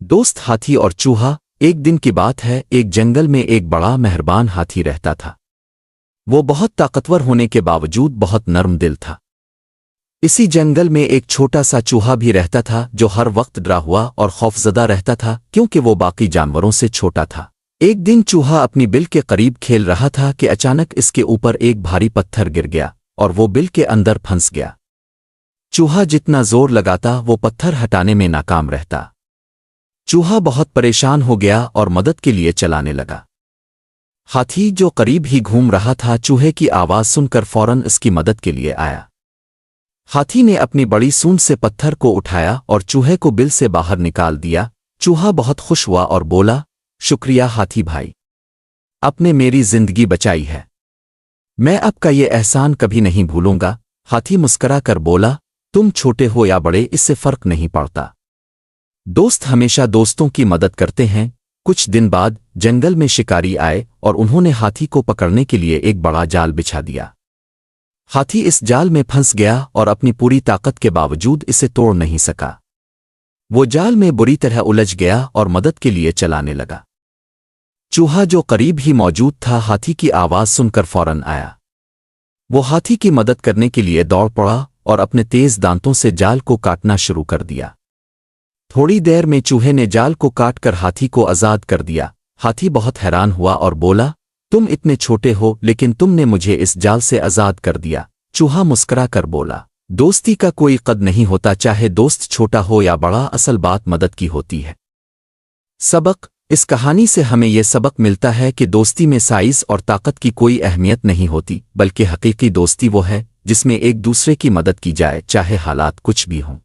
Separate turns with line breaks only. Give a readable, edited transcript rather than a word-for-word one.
दोस्त हाथी और चूहा। एक दिन की बात है, एक जंगल में एक बड़ा मेहरबान हाथी रहता था। वो बहुत ताकतवर होने के बावजूद बहुत नर्म दिल था। इसी जंगल में एक छोटा सा चूहा भी रहता था जो हर वक्त डरा हुआ और खौफजदा रहता था क्योंकि वो बाकी जानवरों से छोटा था। एक दिन चूहा अपनी बिल के करीब खेल रहा था कि अचानक इसके ऊपर एक भारी पत्थर गिर गया और वो बिल के अंदर फंस गया। चूहा जितना जोर लगाता वो पत्थर हटाने में नाकाम रहता। चूहा बहुत परेशान हो गया और मदद के लिए चलाने लगा। हाथी जो करीब ही घूम रहा था चूहे की आवाज़ सुनकर फौरन इसकी मदद के लिए आया। हाथी ने अपनी बड़ी सूंड से पत्थर को उठाया और चूहे को बिल से बाहर निकाल दिया। चूहा बहुत खुश हुआ और बोला, शुक्रिया हाथी भाई, आपने मेरी जिंदगी बचाई है। मैं आपका ये एहसान कभी नहीं भूलूंगा। हाथी मुस्करा कर बोला, तुम छोटे हो या बड़े इससे फर्क नहीं पड़ता। दोस्त हमेशा दोस्तों की मदद करते हैं। कुछ दिन बाद जंगल में शिकारी आए और उन्होंने हाथी को पकड़ने के लिए एक बड़ा जाल बिछा दिया। हाथी इस जाल में फंस गया और अपनी पूरी ताकत के बावजूद इसे तोड़ नहीं सका। वो जाल में बुरी तरह उलझ गया और मदद के लिए चलाने लगा। चूहा जो करीब ही मौजूद था हाथी की आवाज़ सुनकर फौरन आया। वो हाथी की मदद करने के लिए दौड़ पड़ा और अपने तेज दांतों से जाल को काटना शुरू कर दिया। थोड़ी देर में चूहे ने जाल को काट कर हाथी को आज़ाद कर दिया। हाथी बहुत हैरान हुआ और बोला, तुम इतने छोटे हो लेकिन तुमने मुझे इस जाल से आज़ाद कर दिया। चूहा मुस्करा कर बोला, दोस्ती का कोई कद नहीं होता, चाहे दोस्त छोटा हो या बड़ा, असल बात मदद की होती है। सबक। इस कहानी से हमें यह सबक मिलता है कि दोस्ती में साइज और ताकत की कोई अहमियत नहीं होती, बल्कि हकीकी दोस्ती वो है जिसमें एक दूसरे की मदद की जाए, चाहे हालात कुछ भी हों।